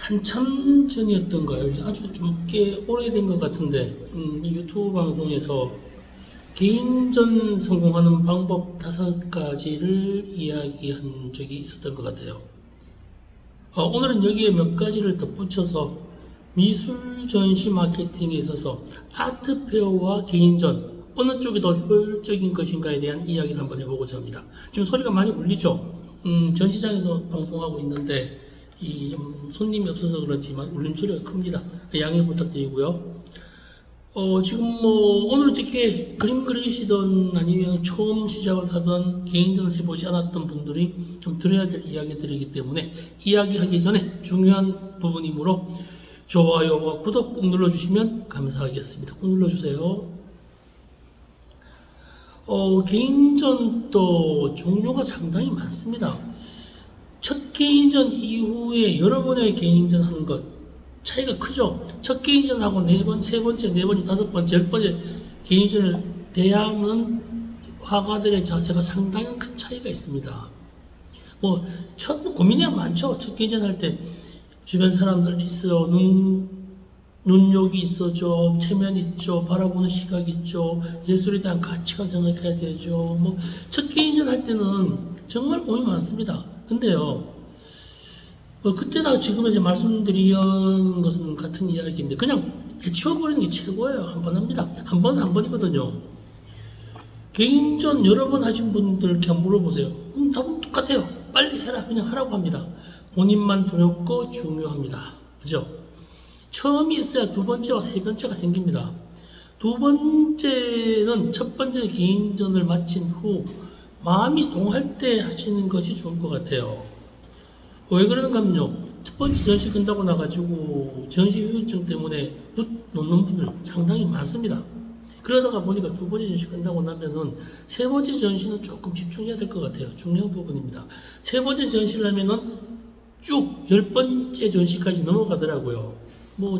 한참 전이었던가요? 아주 좀 꽤 오래된 것 같은데, 이 유튜브 방송에서 개인전 성공하는 방법 5가지를 이야기한 적이 있었던 것 같아요. 오늘은 여기에 몇 가지를 덧붙여서 미술 전시 마케팅에 있어서 아트페어와 개인전, 어느 쪽이 더 효율적인 것인가에 대한 이야기를 한번 해보고자 합니다. 지금 소리가 많이 울리죠? 전시장에서 방송하고 있는데, 좀 손님이 없어서 그렇지만 울림소리가 큽니다. 양해 부탁드리고요. 지금 오늘 찍게 그림 그리시던 아니면 처음 시작을 하던 개인전을 해보지 않았던 분들이 좀 들어야 될 이야기들이기 때문에 이야기하기 전에 중요한 부분이므로 좋아요와 구독 꼭 눌러주시면 감사하겠습니다. 꼭 눌러주세요. 개인전도 종류가 상당히 많습니다. 첫 개인전 이후에 여러 번의 개인전 하는 것 차이가 크죠. 첫 개인전하고 4번, 3번째, 4번째, 5번째, 10번째 개인전을 대하는 화가들의 자세가 상당히 큰 차이가 있습니다. 첫 고민이 많죠. 첫 개인전 할 때 주변 사람들 있어, 눈욕이 있어죠, 체면 있죠, 바라보는 시각 있죠, 예술에 대한 가치가 생각해야 되죠. 첫 개인전 할 때는 정말 고민이 많습니다. 근데요, 그때나 지금 이제 말씀드리는 것은 같은 이야기인데, 그냥 해치워버리는 게 최고예요. 한 번 합니다. 한 번이거든요. 개인전 여러 번 하신 분들 이렇게 물어보세요. 답은 똑같아요. 빨리 해라. 그냥 하라고 합니다. 본인만 두렵고 중요합니다. 그죠? 처음이 있어야 두 번째와 세 번째가 생깁니다. 두 번째는 첫 번째 개인전을 마친 후 마음이 동할 때 하시는 것이 좋을 것 같아요. 왜 그러는가 하면요, 첫 번째 전시 끝나고 나가지고 전시 후유증 때문에 붓 놓는 분들 상당히 많습니다. 그러다가 보니까 두 번째 전시 끝나고 나면은 세 번째 전시는 조금 집중해야 될 것 같아요. 중요한 부분입니다. 세 번째 전시를 하면은 쭉 10번째 전시까지 넘어가더라고요.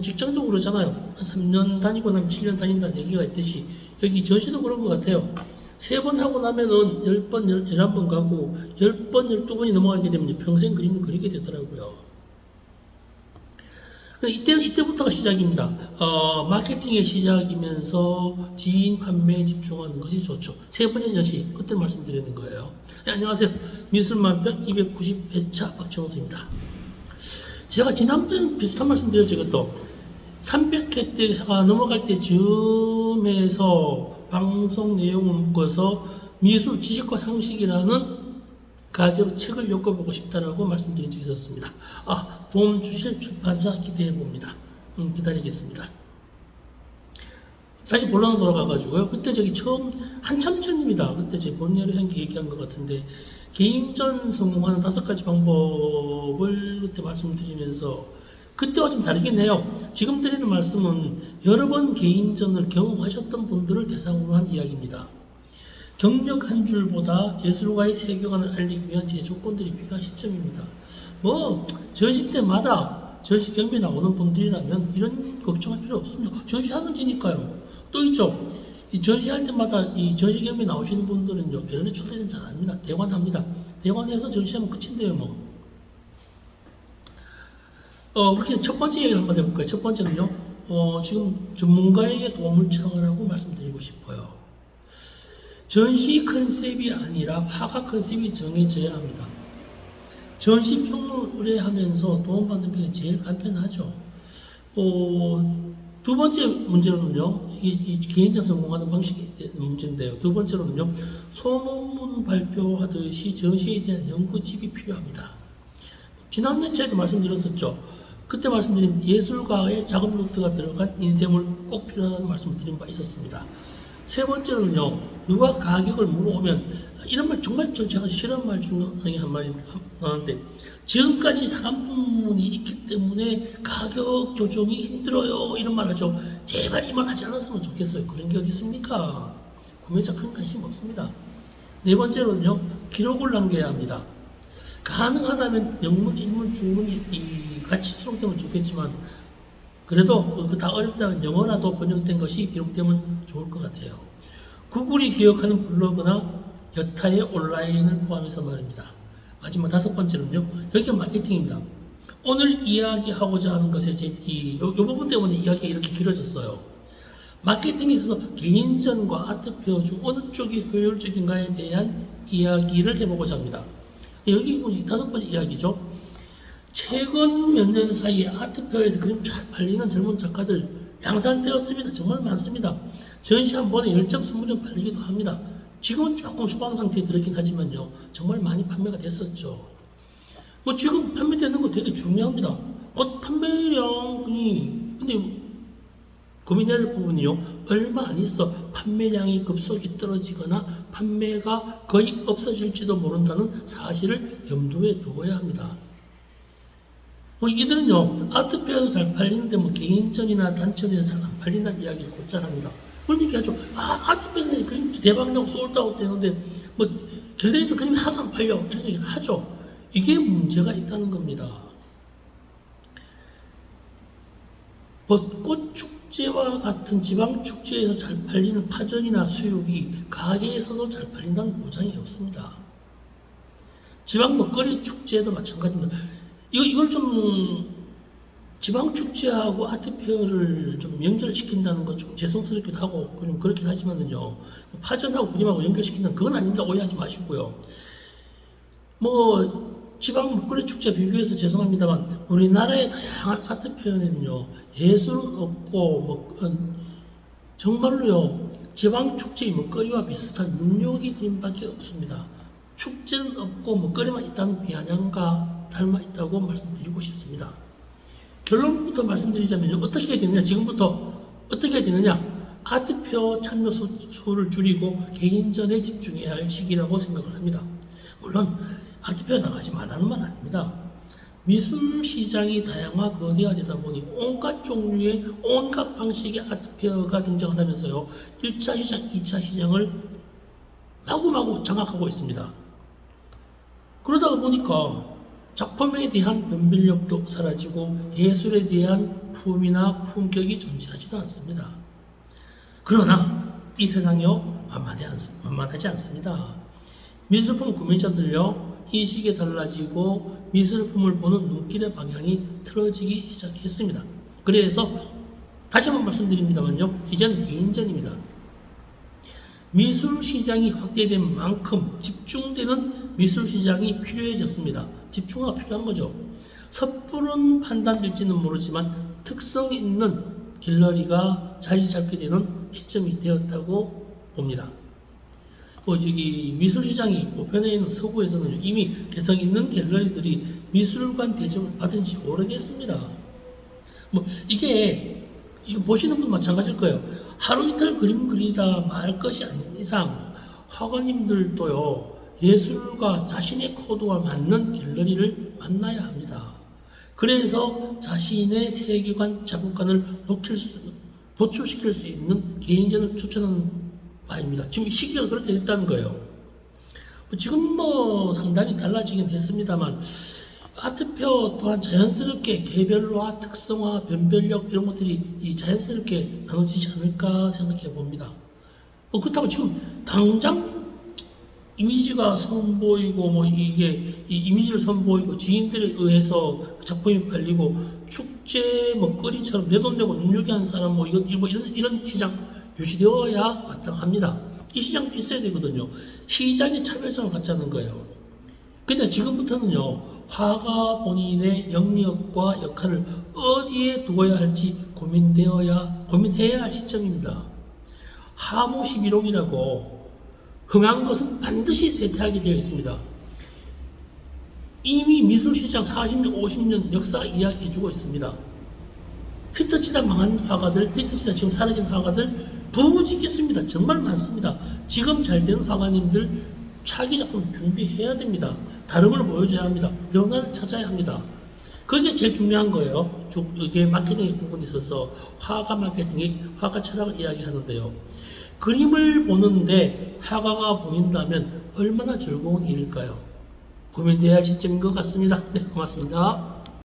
직장도 그러잖아요. 한 3년 다니고 나면 7년 다닌다는 얘기가 있듯이 여기 전시도 그런 것 같아요. 3번 하고 나면은 10번, 11번 가고 10번, 12번이 넘어가게 되면 평생 그림을 그리게 되더라고요. 이때부터가 시작입니다. 마케팅의 시작이면서 지인 판매에 집중하는 것이 좋죠. 세 번째 전시, 그때 말씀드리는 거예요. 네, 안녕하세요. 미술만평 290회차 박정수입니다. 제가 지난번에 비슷한 말씀 드렸죠. 이것도 300회 때가 넘어갈 때쯤에서 방송 내용을 묶어서 미술 지식과 상식이라는 가제로 책을 엮어보고 싶다라고 말씀드린 적이 있었습니다. 도움 주실 출판사 기대해 봅니다. 기다리겠습니다. 다시 본론으로 돌아가가지고요. 그때 처음 한참 전입니다. 그때 제 본연의 얘기한 것 같은데, 개인전 성공하는 5가지 방법을 그때 말씀드리면서 그때와 좀 다르긴 해요. 지금 드리는 말씀은 여러 번 개인전을 경험하셨던 분들을 대상으로 한 이야기입니다. 경력 한 줄보다 예술가의 세계관을 알리기 위한 제 조건들이 필요한 시점입니다. 전시 때마다 전시 경비에 나오는 분들이라면 이런 걱정할 필요 없습니다. 전시하면 되니까요. 또 있죠. 이 전시할 때마다 이 전시 경비에 나오시는 분들은요, 별로 초대는 잘 안 합니다. 대관합니다. 대관해서 전시하면 끝인데요, 그렇게 첫 번째 얘기를 한번 해볼까요? 첫 번째는요, 지금 전문가에게 도움을 청하라고 말씀드리고 싶어요. 전시 컨셉이 아니라 화가 컨셉이 정해져야 합니다. 전시 평론을 의뢰하면서 도움받는 편이 제일 간편하죠. 두 번째 문제로는요, 이 개인전 성공하는 방식이 문제인데요. 두 번째로는요, 소논문 발표하듯이 전시에 대한 연구집이 필요합니다. 지난 회차에도 말씀드렸었죠. 그때 말씀드린 예술가의 작은 노트가 들어간 인쇄물 꼭 필요하다는 말씀을 드린 바 있었습니다. 세 번째로는요, 누가 가격을 물어오면, 이런 말 정말 제가 싫어하는 말 중에 한 말이 나는데, 지금까지 사은품이 있기 때문에 가격 조정이 힘들어요, 이런 말 하죠. 제발 이 말 하지 않았으면 좋겠어요. 그런 게 어디 있습니까? 구매자 큰 관심 없습니다. 네 번째로는요, 기록을 남겨야 합니다. 가능하다면 영문, 인문, 중문이 같이 수록되면 좋겠지만, 그래도 다 어렵다면 영어라도 번역된 것이 기록되면 좋을 것 같아요. 구글이 기억하는 블로그나 여타의 온라인을 포함해서 말입니다. 마지막 5번째는요, 여기가 마케팅입니다. 오늘 이야기하고자 하는 것에 요 부분 때문에 이야기가 이렇게 길어졌어요. 마케팅에 있어서 개인전과 아트페어 중 어느 쪽이 효율적인가에 대한 이야기를 해보고자 합니다. 여기 5번째 이야기죠. 최근 몇 년 사이에 아트페어에서 그림 잘 팔리는 젊은 작가들 양산되었습니다. 정말 많습니다. 전시 한 번에 10점, 20점 팔리기도 합니다. 지금은 조금 소강 상태에 들었긴 하지만요. 정말 많이 판매가 됐었죠. 뭐 지금 판매되는 거 되게 중요합니다. 곧 판매량이, 근데 고민해야 될 부분이요. 얼마 안 있어 판매량이 급속히 떨어지거나 판매가 거의 없어질지도 모른다는 사실을 염두에 두어야 합니다. 뭐 이들은요, 아트페어에서 잘 팔리는데 뭐 개인전이나 단체에서 잘 안 팔린다는 이야기를 곧잘 합니다. 그런 얘기 하죠. 아트페어에서 그림 대박나고 솔드아웃 되는데 뭐 갤러리에서 그림이 하나도 안 팔려. 이런 얘기를 하죠. 이게 문제가 있다는 겁니다. 벚꽃 축제와 같은 지방 축제에서 잘 팔리는 파전이나 수육이 가게에서도 잘 팔린다는 보장이 없습니다. 지방 먹거리 축제도 마찬가지입니다. 이걸 좀 지방 축제하고 아트페어를 좀 연결시킨다는 건 좀 죄송스럽기도 하고 좀 그렇긴 하지만은요, 파전하고 그림하고 연결시킨다는 그건 아닙니다. 오해하지 마시고요. 뭐 지방 먹거리 축제 비교해서 죄송합니다만 우리나라의 다양한 아트페어에는요, 예술은 없고 뭐 정말로요, 지방 축제의 먹거리와 비슷한 눈요기 그림밖에 없습니다. 축제는 없고 먹거리만 있다는 비아냥과 닮아 있다고 말씀드리고 싶습니다. 결론부터 말씀드리자면 어떻게 해야 되느냐, 지금부터 어떻게 해야 되느냐, 아트페어 참여 수를 줄이고 개인전에 집중해야 할 시기라고 생각을 합니다. 물론 아트페어 나가지 말라는 말 아닙니다. 미술 시장이 다양화 거대화되다 보니 온갖 종류의 온갖 방식의 아트페어가 등장을 하면서요, 1차 시장, 2차 시장을 마구마구 장악하고 있습니다. 그러다 보니까 작품에 대한 변별력도 사라지고 예술에 대한 품이나 품격이 존재하지도 않습니다. 그러나 이 세상이요, 만만하지 않습니다. 미술품 구매자들요, 인식이 달라지고 미술품을 보는 눈길의 방향이 틀어지기 시작했습니다. 그래서 다시 한번 말씀드립니다만요, 이제는 개인전입니다. 미술 시장이 확대된 만큼 집중되는 미술 시장이 필요해졌습니다. 집중화가 필요한 거죠. 섣부른 판단일지는 모르지만 특성 있는 갤러리가 자리 잡게 되는 시점이 되었다고 봅니다. 미술 시장이 보편에 있는 서구에서는 이미 개성 있는 갤러리들이 미술관 대접을 받은 지 오래됐습니다. 이게 지금 보시는 분 마찬가지일 거예요. 하루 이틀 그림 그리다 말 것이 아닌 이상 화가님들도요, 예술과 자신의 코드와 맞는 갤러리를 만나야 합니다. 그래서 자신의 세계관, 자국관을 노출시킬 수 있는 개인전을 추천하는 바입니다. 지금 시기가 그렇게 됐다는 거예요. 지금 상당히 달라지긴 했습니다만 아트페어 또한 자연스럽게 개별화, 특성화, 변별력 이런 것들이 자연스럽게 나눠지지 않을까 생각해 봅니다. 그렇다고 지금 당장 이미지가 선보이고 이게 이 이미지를 선보이고 지인들에 의해서 작품이 팔리고 축제 먹거리처럼 내 돈 내고 눈요기 한 사람 이런 시장 유지되어야 마땅합니다. 이 시장도 있어야 되거든요. 시장의 차별성을 갖자는 거예요. 근데 지금부터는요, 화가 본인의 영역과 역할을 어디에 두어야 할지 고민해야 할 시점입니다. 하무 11호기라고 흥한 것은 반드시 쇠퇴하게 되어 있습니다. 이미 미술시장 40년, 50년 역사 이야기해주고 있습니다. 휘트치다 망한 화가들, 휘트치다 지금 사라진 화가들 부부지겠습니다. 정말 많습니다. 지금 잘 되는 화가님들 차기 작품 준비해야 됩니다. 다름을 보여줘야 합니다. 변화를 찾아야 합니다. 그게 제일 중요한 거예요. 이게 마케팅의 부분에 있어서 화가 마케팅의 화가 철학을 이야기하는데요. 그림을 보는데 화가가 보인다면 얼마나 즐거운 일일까요? 고민돼야 할 시점인 것 같습니다. 네, 고맙습니다.